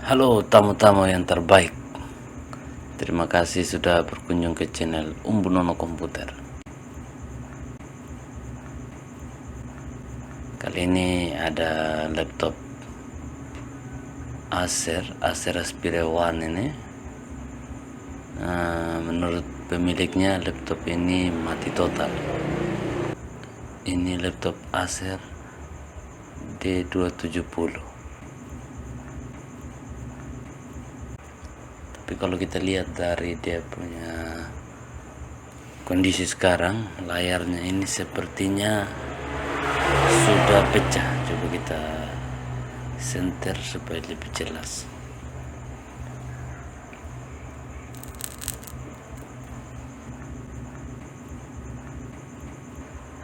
Halo tamu-tamu yang terbaik. Terima kasih sudah berkunjung ke channel Umbu Nono Komputer. Kali ini ada laptop Acer Aspire One ini. Menurut pemiliknya laptop ini mati total. Ini laptop Acer D270. Tapi kalau kita lihat dari dia punya kondisi sekarang, layarnya ini sepertinya sudah pecah. Coba kita center supaya lebih jelas.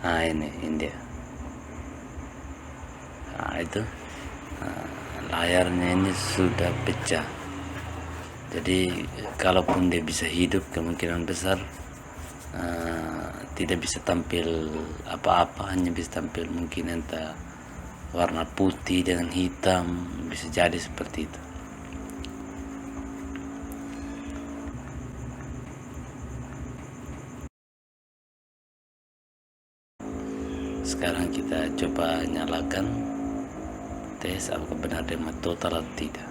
Nah ini dia. Nah itu layarnya ini sudah pecah. Jadi kalaupun dia bisa hidup, kemungkinan besar tidak bisa tampil apa-apa, hanya bisa tampil mungkin entah warna putih dengan hitam, bisa jadi seperti itu. Sekarang kita coba nyalakan, tes apakah benar dia mati total atau tidak.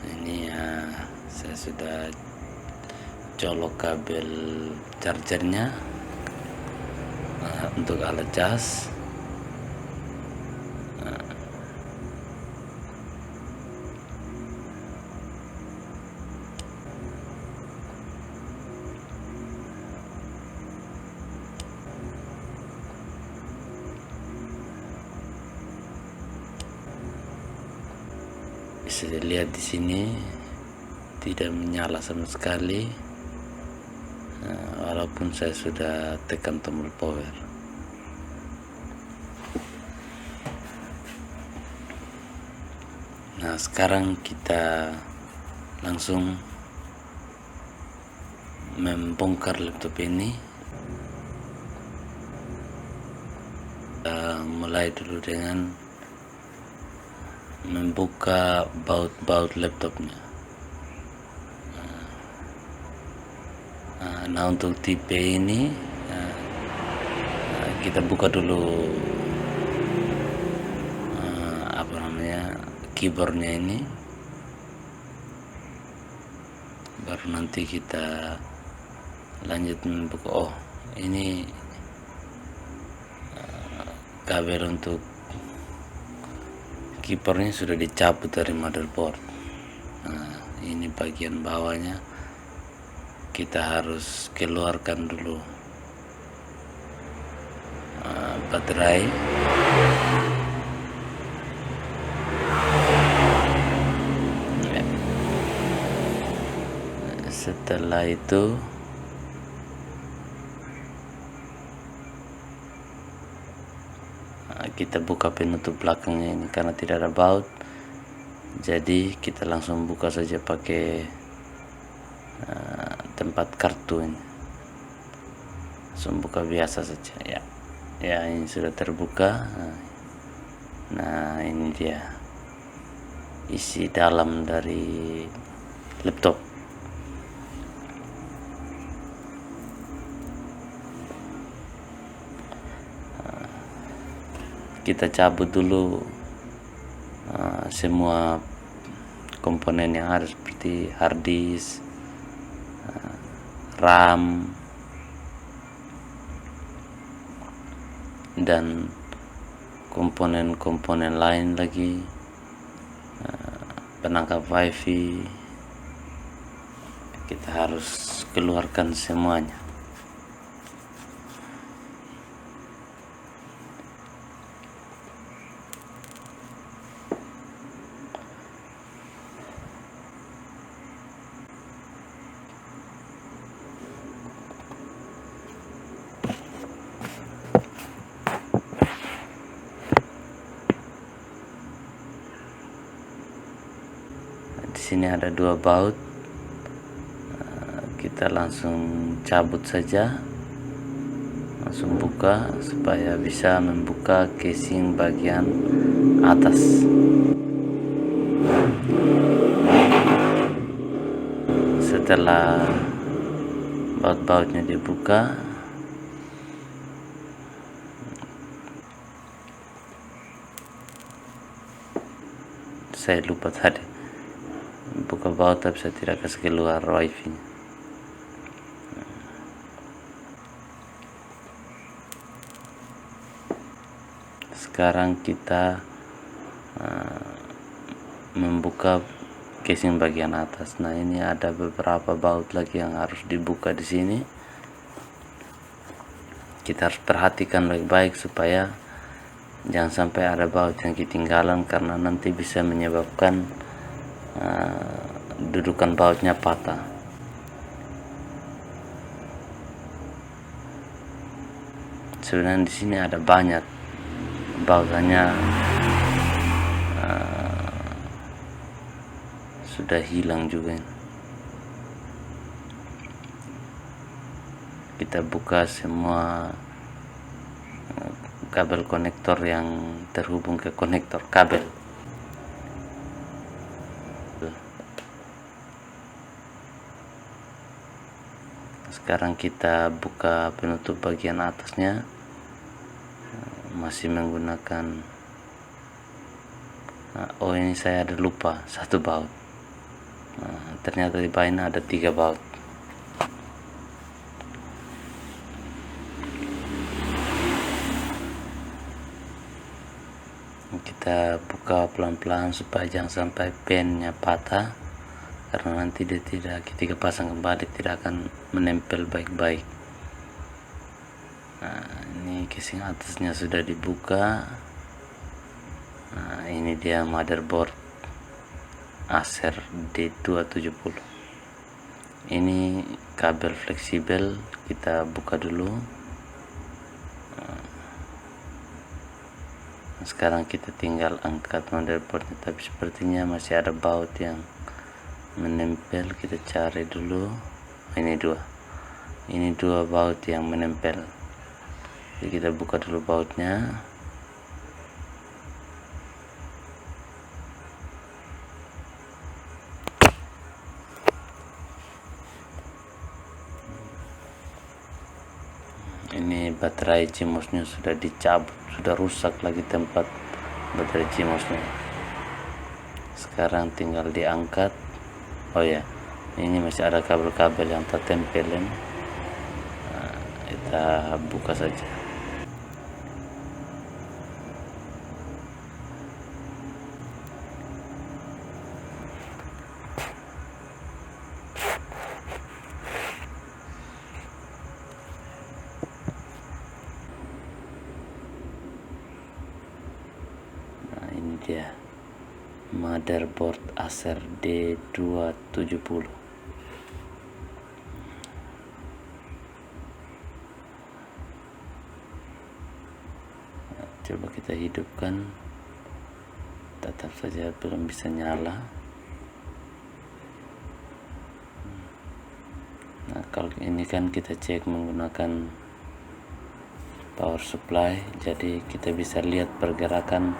Ini saya sudah colok kabel chargernya untuk alat cas. Bisa dilihat di sini tidak menyala sama sekali, walaupun saya sudah tekan tombol power. Nah sekarang kita langsung membongkar laptop ini. Mulai dulu dengan membuka baut laptopnya. Nah untuk tipe ini kita buka dulu keyboardnya ini, baru nanti kita lanjut membuka. Oh ini kabel untuk keyboardnya sudah dicabut dari motherboard. Nah ini bagian bawahnya kita harus keluarkan dulu baterai. Setelah itu kita buka penutup belakangnya ini, karena tidak ada baut, jadi kita langsung buka saja pakai tempat kartu ini. Langsung buka biasa saja ya ini sudah terbuka. Nah ini dia isi dalam dari laptop. Kita cabut dulu semua komponen yang ada seperti hard disk, RAM, dan komponen-komponen lain lagi, penangkap wifi. Kita harus keluarkan semuanya. Di sini ada 2 baut, kita langsung cabut saja, langsung buka supaya bisa membuka casing bagian atas. setelah baut-bautnya dibuka, saya lupa tadi buka baut tapi saya tidak kasih keluar wifi nya. Sekarang kita membuka casing bagian atas. Nah, ini ada beberapa baut lagi yang harus dibuka di sini. Kita harus perhatikan baik-baik supaya jangan sampai ada baut yang ketinggalan, karena nanti bisa menyebabkan dudukan bautnya patah. Sebenarnya di sini ada banyak baut, hanya sudah hilang juga. Kita buka semua kabel konektor yang terhubung ke konektor kabel. Sekarang kita buka penutup bagian atasnya, masih menggunakan ini saya ada lupa satu baut. Ternyata di bagian ada 3 baut. Kita buka pelan-pelan supaya jangan sampai pennya patah, karena nanti dia tidak, ketika pasang kembali tidak akan menempel baik-baik. Nah, ini casing atasnya sudah dibuka. Nah, ini dia motherboard Acer D270. Ini kabel fleksibel, kita buka dulu. Sekarang kita tinggal angkat motherboardnya, tapi sepertinya masih ada baut yang menempel. Kita cari dulu. Ini dua baut yang menempel. Jadi kita buka dulu bautnya. Ini baterai CMOS-nya sudah dicabut, sudah rusak lagi tempat baterai CMOS-nya. Sekarang tinggal diangkat. Oh ya, ini masih ada kabel-kabel yang tertempelin. Nah, kita buka saja. Ini dia motherboard Acer D270. Coba kita hidupkan, tetap saja belum bisa nyala. Nah, kalau ini kan kita cek menggunakan power supply, jadi kita bisa lihat pergerakan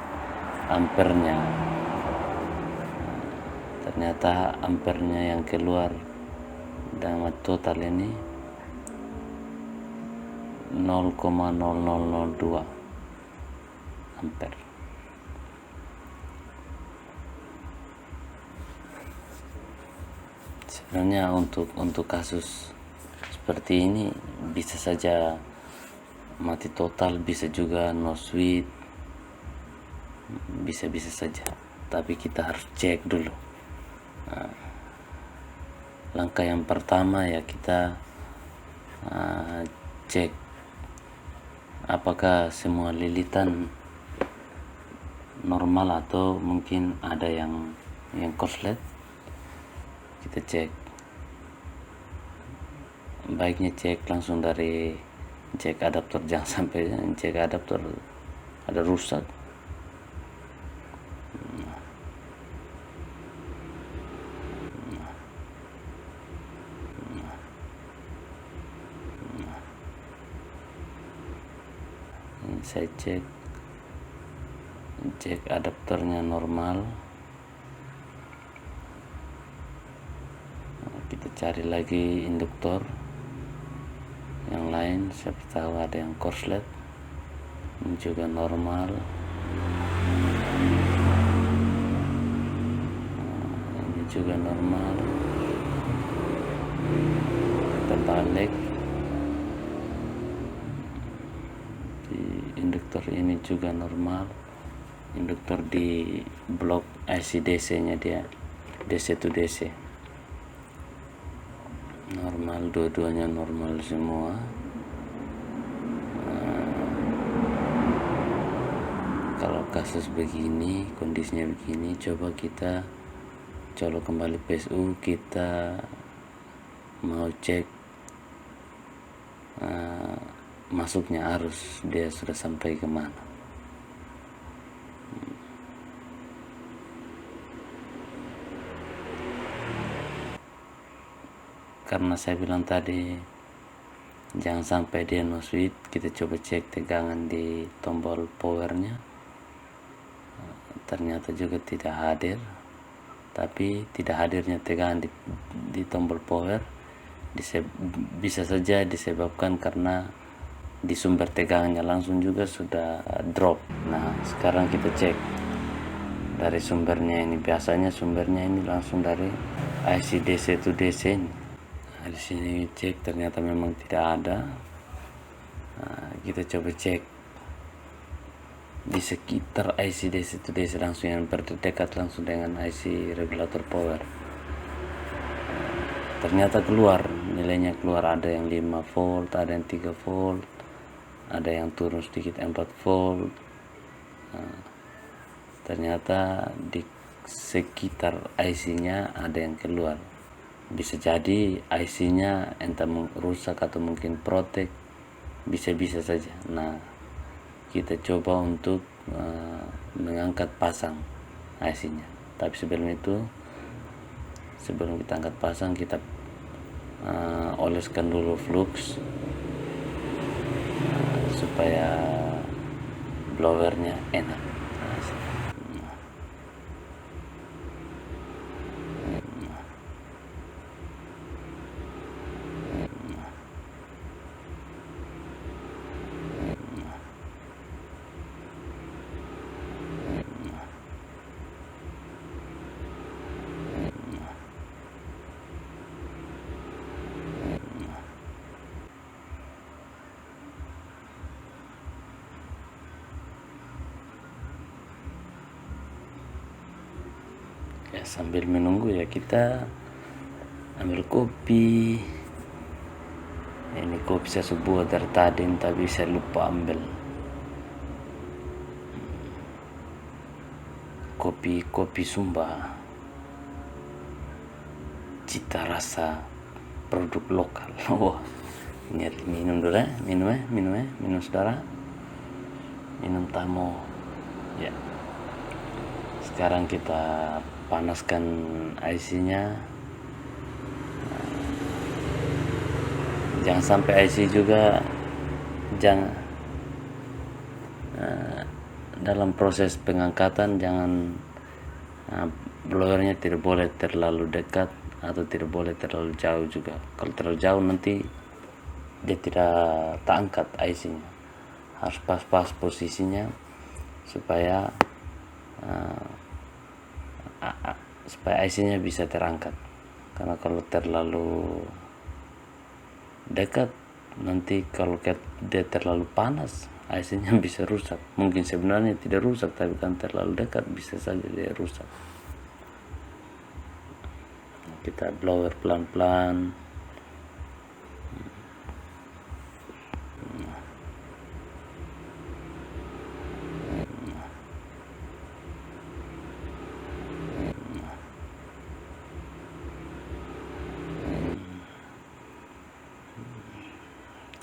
ampernya. Ternyata ampernya yang keluar dalam total ini 0,0002 ampere. Sebenarnya untuk kasus seperti ini bisa saja mati total, bisa juga no switch, bisa saja, tapi kita harus cek dulu. Nah, langkah yang pertama ya kita cek apakah semua lilitan normal atau mungkin ada yang korslet. Kita cek, baiknya cek langsung dari cek adaptor, jangan sampai cek adaptor ada rusak. Saya cek adaptornya normal. Kita cari lagi induktor yang lain. Siapa tahu ada yang korslet. Ini juga normal. Ini juga normal. Kita balik. Di induktor ini juga normal. Induktor di blok IC DC nya dia DC to DC normal, dua-duanya normal semua. Kalau kasus begini, kondisinya begini, coba kita colok kembali PSU, kita mau cek masuknya arus dia sudah sampai kemana. Karena saya bilang tadi jangan sampai dia no switch, kita coba cek tegangan di tombol powernya. Ternyata juga tidak hadir. Tapi tidak hadirnya tegangan di tombol power bisa saja disebabkan karena di sumber tegangannya langsung juga sudah drop. Nah, sekarang kita cek dari sumbernya ini. Biasanya sumbernya ini langsung dari IC DC to DC ini. Nah, di sini cek ternyata memang tidak ada. Nah, kita coba cek di sekitar IC DC to DC langsung yang berdekat langsung dengan IC regulator power. Ternyata keluar nilainya, keluar ada yang 5 volt, ada yang 3 volt, ada yang turun sedikit 4 volt. Nah, ternyata di sekitar IC-nya ada yang keluar. Bisa jadi IC-nya entah rusak atau mungkin protek, bisa-bisa saja. Nah, kita coba untuk mengangkat pasang IC-nya. Tapi sebelum kita angkat pasang, kita oleskan dulu flux supaya blowernya enak. Ya, sambil menunggu ya kita ambil kopi. Ini kopi saya buat dari tadi tapi saya lupa ambil. Kopi Sumba, cita rasa produk lokal. Wah, ini minum dulu ya, minum saudara, minum tamu. Ya, sekarang kita panaskan IC-nya. Jangan sampai IC juga dalam proses pengangkatan blowernya tidak boleh terlalu dekat atau tidak boleh terlalu jauh juga. Kalau terlalu jauh nanti dia tidak terangkat IC-nya. Harus pas-pas posisinya supaya IC-nya bisa terangkat. Karena kalau terlalu dekat nanti kalau dia terlalu panas, IC-nya bisa rusak. Mungkin sebenarnya tidak rusak, tapi kan terlalu dekat bisa saja dia rusak. Kita blower pelan-pelan.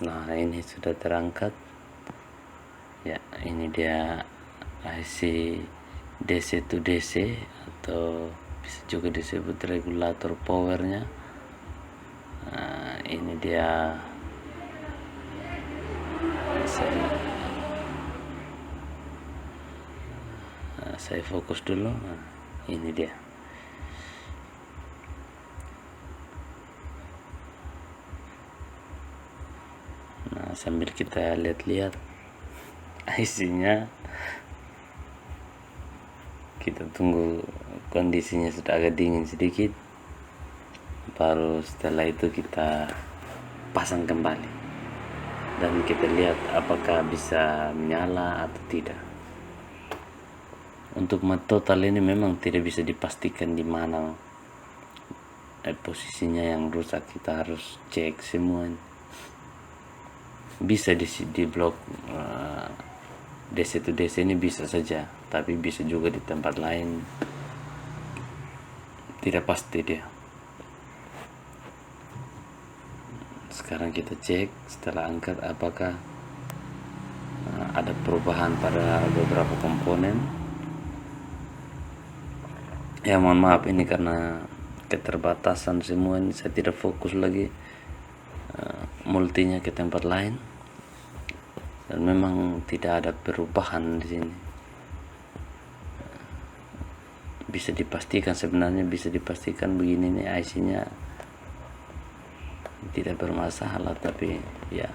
Nah, ini sudah terangkat. Ya, ini dia IC DC to DC atau bisa juga disebut regulator powernya. Nah, ini dia. Saya fokus dulu. Nah, ini dia. sambil kita lihat-lihat IC-nya, kita tunggu kondisinya sudah agak dingin sedikit, baru setelah itu kita pasang kembali dan kita lihat apakah bisa menyala atau tidak. Untuk mat total ini memang tidak bisa dipastikan di mana posisinya yang rusak, kita harus cek semua. Bisa di blok DC to DC ini bisa saja, tapi bisa juga di tempat lain, tidak pasti dia. Sekarang kita cek setelah angkat apakah ada perubahan pada beberapa komponen. Ya mohon maaf, ini karena keterbatasan semua ini, saya tidak fokus lagi multinya ke tempat lain, dan memang tidak ada perubahan di sini. Bisa dipastikan, sebenarnya bisa dipastikan begini nih, IC-nya tidak bermasalah, tapi ya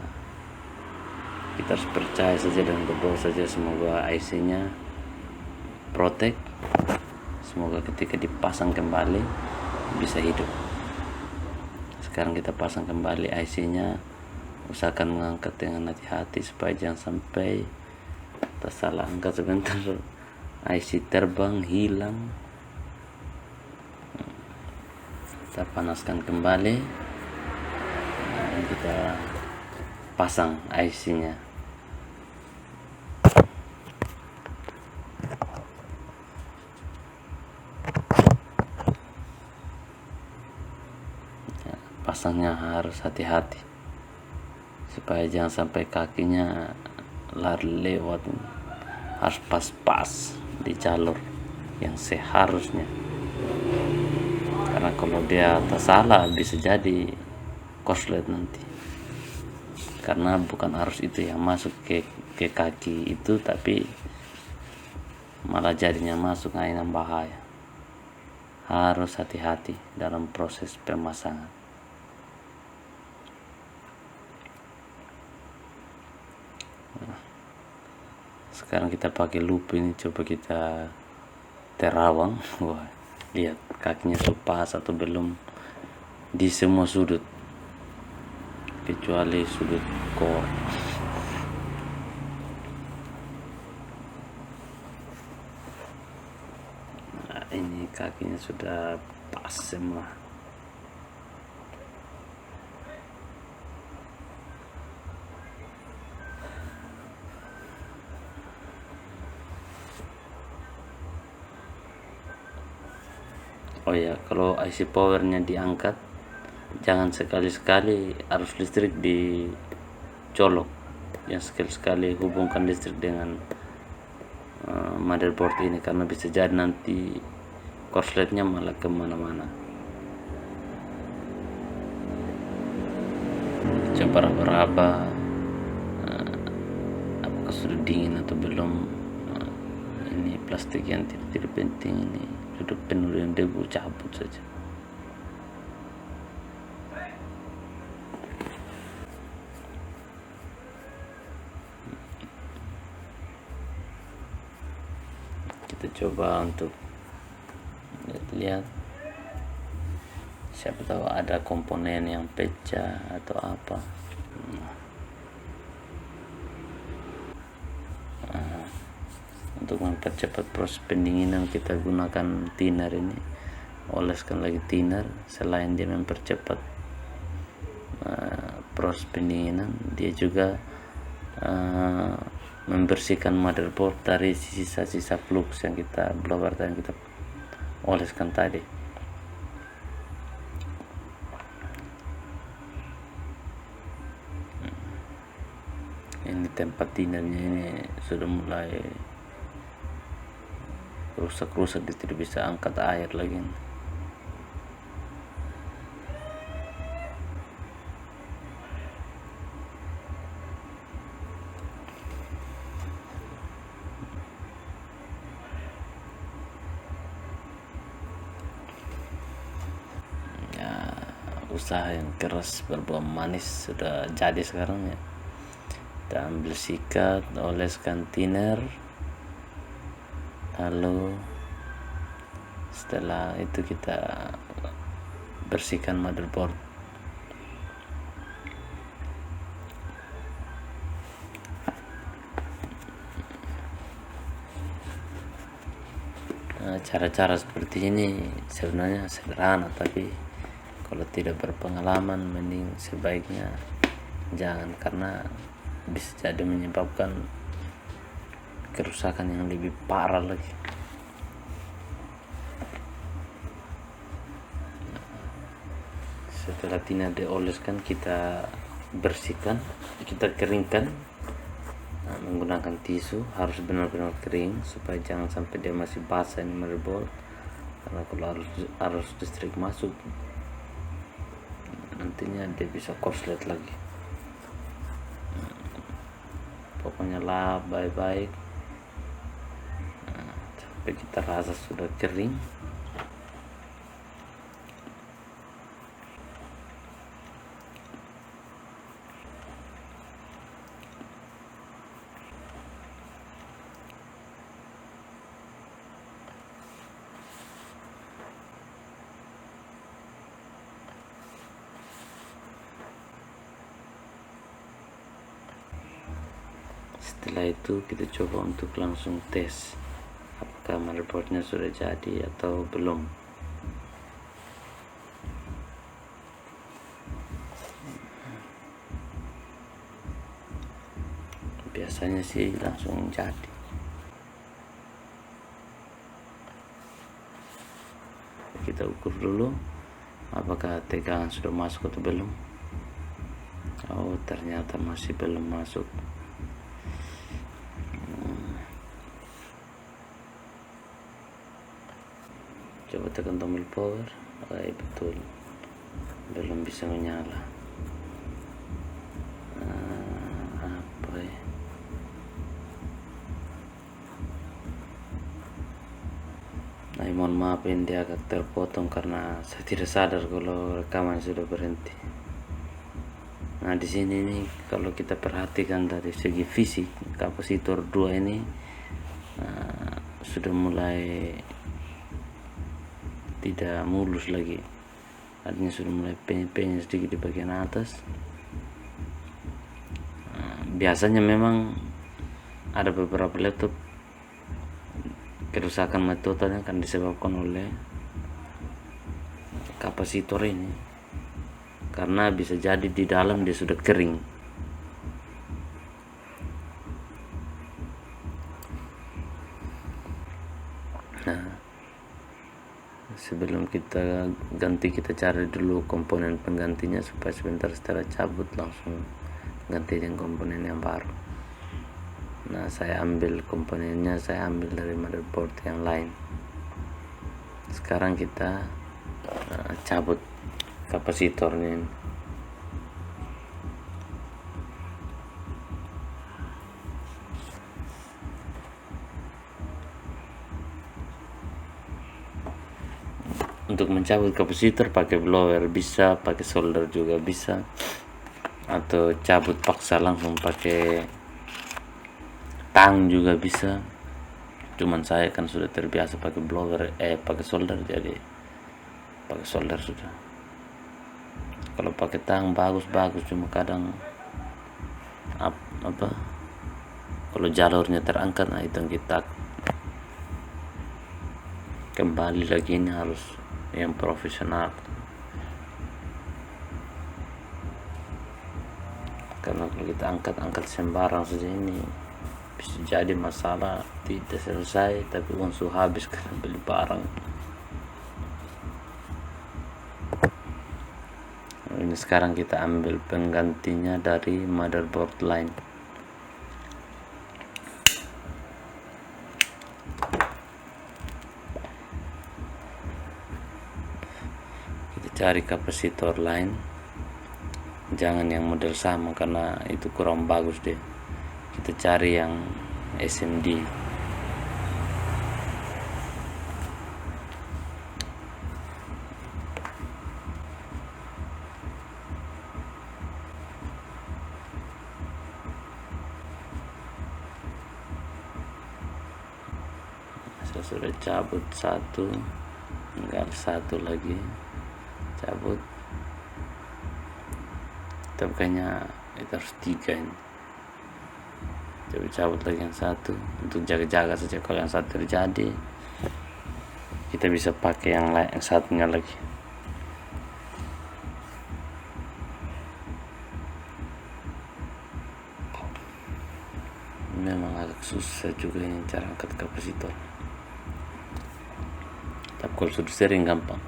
kita harus percaya saja dan berdoa saja semoga IC-nya protect, semoga ketika dipasang kembali bisa hidup. Sekarang kita pasang kembali IC-nya, usahakan mengangkat dengan hati-hati supaya jangan sampai kita salah angkat sebentar, IC terbang hilang. Kita panaskan kembali, kita pasang IC-nya. Pasangnya harus hati-hati supaya jangan sampai kakinya lari lewat, harus pas-pas di jalur yang seharusnya, karena kalau dia tersalah bisa jadi korslet nanti, karena bukan arus itu yang masuk ke kaki itu, tapi malah jadinya masuk, ini bahaya. Harus hati-hati dalam proses pemasangan. Sekarang kita pakai loop ini, coba kita terawang. Wah, lihat kakinya sudah pas atau belum di semua sudut kecuali sudut core. Nah, ini kakinya sudah pas semua. Oh ya, kalau IC powernya diangkat, jangan sekali-sekali arus listrik dicolok. Yang sekali-sekali hubungkan listrik dengan motherboard ini, karena bisa jadi nanti korsletnya malah kemana-mana. Coba raba-raba apakah sudah dingin atau belum. Ini plastik yang tidak penting, ini sudah penuh dengan debu, cabut saja. Kita coba untuk lihat, siapa tahu ada komponen yang pecah atau apa. Untuk mempercepat proses pendinginan, kita gunakan thinner ini, oleskan lagi thinner. Selain dia mempercepat proses pendinginan, dia juga membersihkan motherboard dari sisa-sisa flux yang kita blower yang kita oleskan tadi. Ini tempat thinnernya ini sudah mulai rusak-rusak, dia tidak bisa angkat air lagi. Ya, usaha yang keras berbuah manis sudah jadi sekarang ya. Kita ambil sikat, oleskan thinner, lalu setelah itu kita bersihkan motherboard. Cara-cara seperti ini sebenarnya sederhana, tapi kalau tidak berpengalaman mending sebaiknya jangan, karena bisa jadi menyebabkan kerusakan yang lebih parah lagi. Setelah tina dioleskan, kita bersihkan, kita keringkan menggunakan tisu. Harus benar-benar kering supaya jangan sampai dia masih basah ini motherboard, karena kalau arus listrik masuk nantinya dia bisa korslet lagi. Pokoknya lap baik-baik sampai kita rasa sudah kering. Setelah itu kita coba untuk langsung tes apakah motherboardnya sudah jadi atau belum. Biasanya sih langsung jadi. Kita ukur dulu apakah tegangan sudah masuk atau belum. Oh, ternyata masih belum masuk. Coba tekan tombol power. Betul, belum bisa menyala. Apa ya? Mohon maaf, ini dia agak terpotong karena saya tidak sadar kalau rekaman sudah berhenti. Nah, di sini nih kalau kita perhatikan dari segi fisik, kapasitor 2 ini sudah mulai tidak mulus lagi, artinya sudah mulai penyek sedikit di bagian atas. Biasanya memang ada beberapa laptop kerusakan metodenya akan disebabkan oleh kapasitor ini, karena bisa jadi di dalam dia sudah kering. Nah, sebelum kita ganti, kita cari dulu komponen penggantinya supaya sebentar setelah cabut langsung ganti dengan komponen yang baru. Nah, saya ambil komponennya, saya ambil dari motherboard yang lain. Sekarang kita cabut kapasitornya ini. Untuk mencabut kapasitor pakai blower bisa, pakai solder juga bisa, atau cabut paksa langsung pakai tang juga bisa. Cuman saya kan sudah terbiasa pakai blower, pakai solder, jadi pakai solder sudah. Kalau pakai tang bagus, cuma kadang kalau jalurnya terangkat, nah itu kita kembali lagi. Ini harus yang profesional, karena kalau kita angkat sembarang saja ini bisa jadi masalah tidak selesai, tapi uang sudah habis karena beli barang. Ini sekarang kita ambil penggantinya dari motherboard lain. Kita cari kapasitor lain, jangan yang model sama karena itu kurang bagus deh. Kita cari yang SMD. Saya sudah cabut satu, tinggal satu lagi cabut. Tapi kayaknya itu harus 3 ini. Coba cabut lagi yang satu untuk jaga-jaga saja, kalau yang satu terjadi kita bisa pakai yang lain, yang satunya lagi. Memang agak susah juga ini cara angkat kapasitor, tapi kalau sudah sering gampang.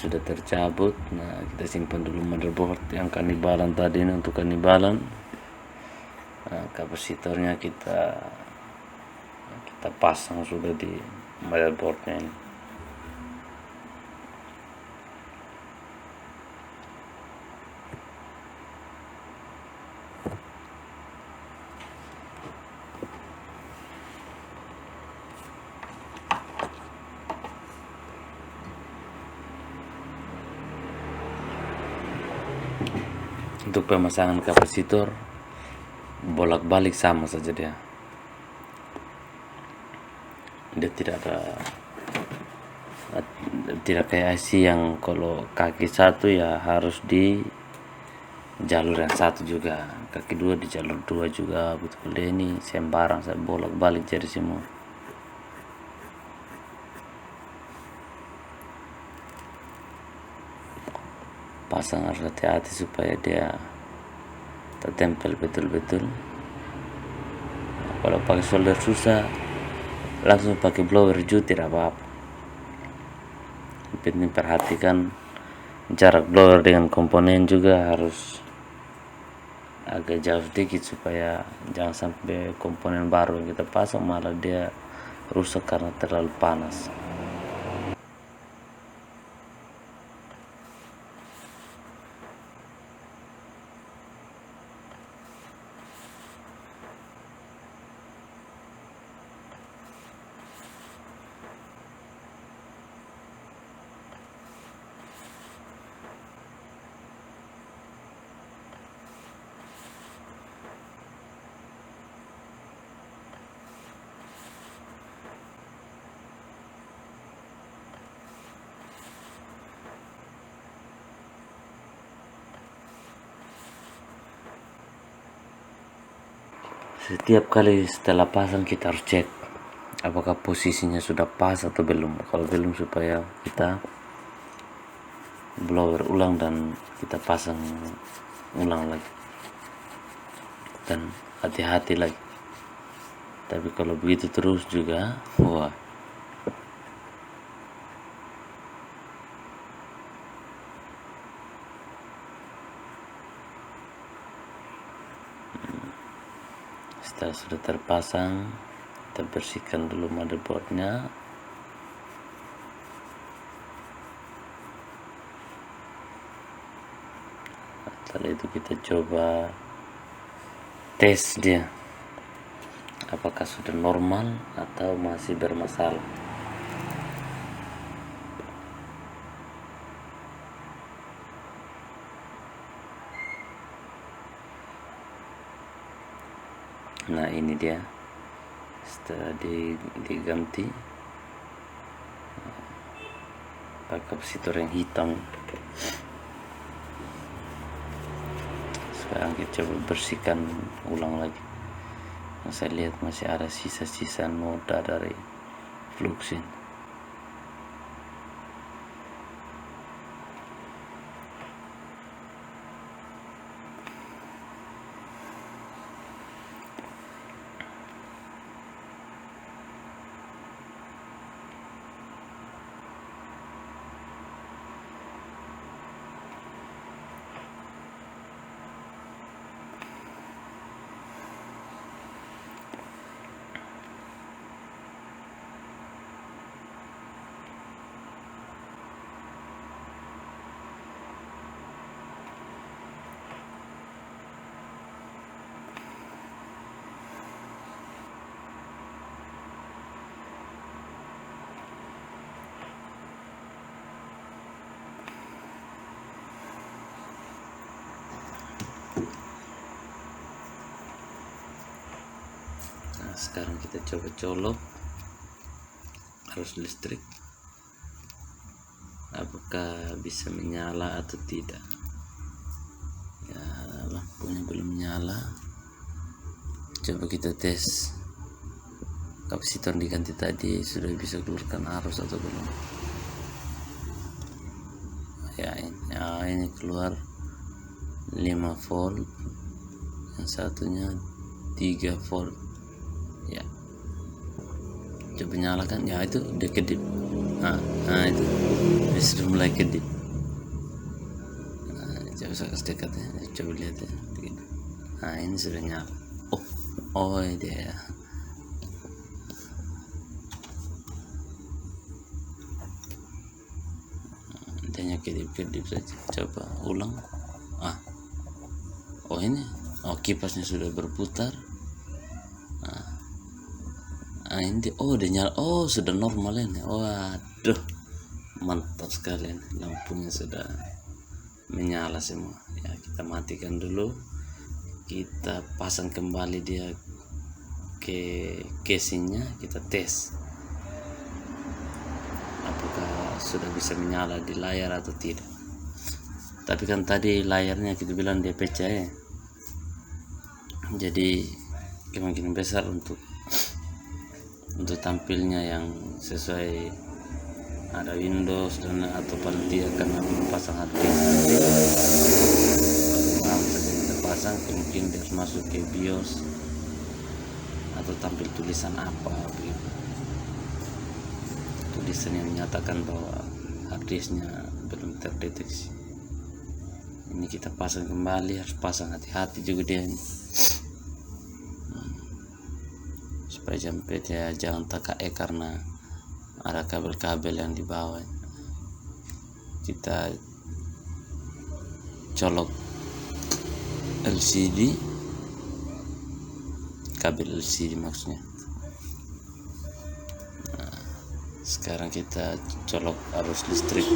Sudah tercabut. Nah, kita simpan dulu motherboard yang kanibalan tadi ini. Untuk kanibalan, nah, kapasitornya kita pasang sudah di motherboardnya ini. Untuk pemasangan kapasitor bolak-balik sama saja dia tidak kayak IC yang kalau kaki satu ya harus di jalur yang satu juga, kaki dua di jalur dua juga, betul. Ini sembarang saya bolak-balik jadi semua. Pasang harus hati-hati supaya dia tertempel betul-betul. Kalau pakai solder susah, langsung pakai blower juga tidak apa-apa. Penting perhatikan jarak blower dengan komponen juga harus agak jauh sedikit supaya jangan sampai komponen baru yang kita pasang malah dia rusak karena terlalu panas. Setiap kali setelah pasang kita harus cek apakah posisinya sudah pas atau belum. Kalau belum, supaya kita blower ulang dan kita pasang ulang lagi, dan hati-hati lagi. Tapi kalau begitu terus juga, wah, setelah sudah terpasang, kita bersihkan dulu motherboardnya. Setelah itu kita coba tes dia apakah sudah normal atau masih bermasalah. Nah, ini dia setelah diganti pakai kapasitor yang hitam. Sekarang kita coba bersihkan ulang lagi. Saya lihat masih ada sisa-sisa noda dari flux ini. sekarang kita coba colok arus listrik, apakah bisa menyala atau tidak. Ya, lampunya belum nyala. Coba kita tes kapasitor diganti tadi sudah bisa keluarkan arus atau belum. Ini keluar 5 volt, yang satunya 3 volt. Ya, coba nyalakan. Ya, itu udah kedip. Nah itu sudah mulai kedip. Coba saya kasih dekatnya, coba lihat ya. Nah, ini sudah nyala. Oh dia ya. Hanya kedip-kedip saja. Coba ulang. Ini kipasnya sudah berputar. Ini udah nyala. Sudah normal ini. Waduh, mantap sekali ini. Lampunya sudah menyala semua. Ya, kita matikan dulu. Kita pasang kembali dia ke casingnya. Kita tes apakah sudah bisa menyala di layar atau tidak. Tapi kan tadi layarnya kita bilang dia pecah ya, jadi kemungkinan besar untuk tampilnya yang sesuai ada Windows dan atau paling tidak karena pasang hard disk nanti kita pasang, mungkin dia harus masuk ke BIOS atau tampil tulisan apa begitu, tulisan yang menyatakan bahwa hard disknya belum terdeteksi. Ini kita pasang kembali, harus pasang hati-hati juga dia ini. Supaya jempetnya jangan TKE karena ada kabel-kabel yang di bawah. Kita colok LCD, kabel LCD maksudnya. Sekarang kita colok arus listrik.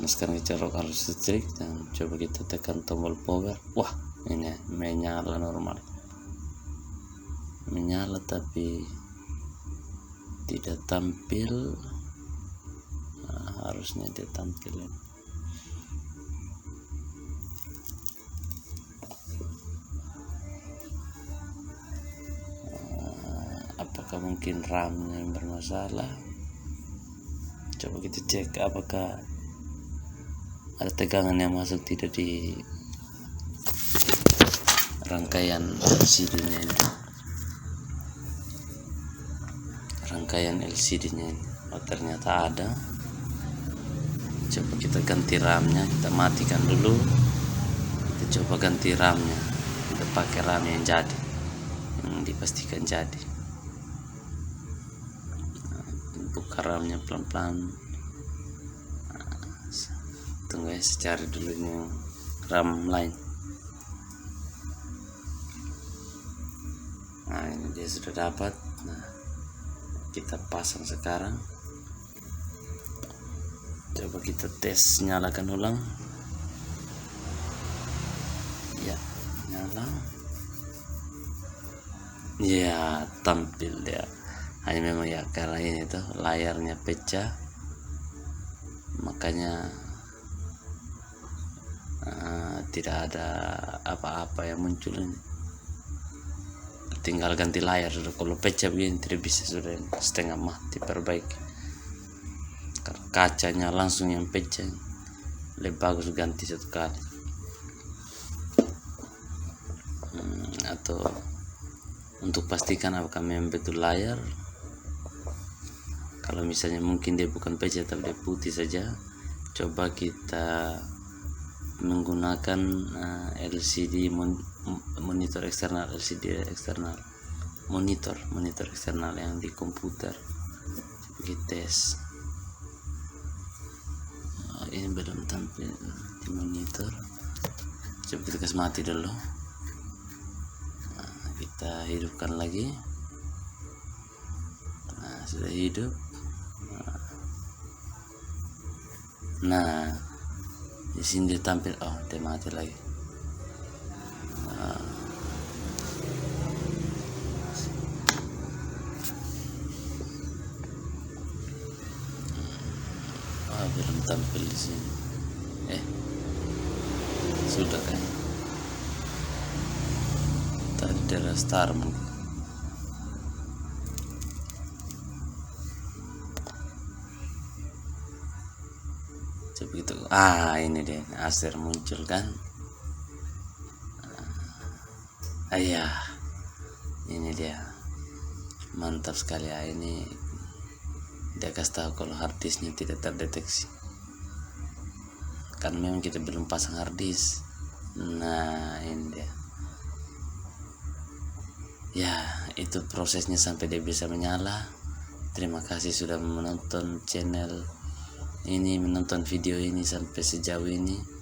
Sekarang kita colok arus listrik dan coba kita tekan tombol power. Wah, ini menyala normal. Menyala tapi tidak tampil. Harusnya dia tampil. Apakah mungkin RAM-nya yang bermasalah? Coba kita cek apakah ada tegangan yang masuk tidak di rangkaian LCD-nya ini. Rangkaian LCD-nya ini. Ternyata ada. Coba kita ganti RAM-nya, kita matikan dulu. Kita coba ganti RAM-nya. Kita pakai RAM yang jadi, yang dipastikan jadi. Buka RAM-nya pelan-pelan. Tunggu ya, cari dulu yang RAM lain. Nah, ini dia sudah dapat. Nah, kita pasang sekarang. Coba kita tes, nyalakan ulang. Ya, nyala. Ya, tampil dia. Hanya memang ya karena ini tuh layarnya pecah, makanya tidak ada apa-apa yang muncul ini. Tinggal ganti layar sudah. Kalau pecah begini tidak bisa, sudah setengah mati, perbaiki. Kacanya langsung yang pecah, lebih bagus ganti satu kali. Atau untuk pastikan apakah memang betul layar, kalau misalnya mungkin dia bukan pecah tapi dia putih saja, coba kita menggunakan LCD monitor eksternal, LCD eksternal, monitor eksternal yang di komputer. Kita tes. Ini belum tampil di monitor. Coba kita kasih mati dulu. Kita hidupkan lagi. Sudah hidup. Nah, di sini dia tampil. Dia mati lagi. belum tampil di sini. Sudah kan? Tadi daerah Star mungkin. Coba gitu. Ini dia, Acer muncul kan? Iya, ini dia. Mantap sekali ya, ini dia kasih tahu kalau harddisknya tidak terdeteksi. Kan memang kita belum pasang harddisk. Nah, ini dia. Ya, itu prosesnya sampai dia bisa menyala. Terima kasih sudah menonton channel ini, menonton video ini sampai sejauh ini.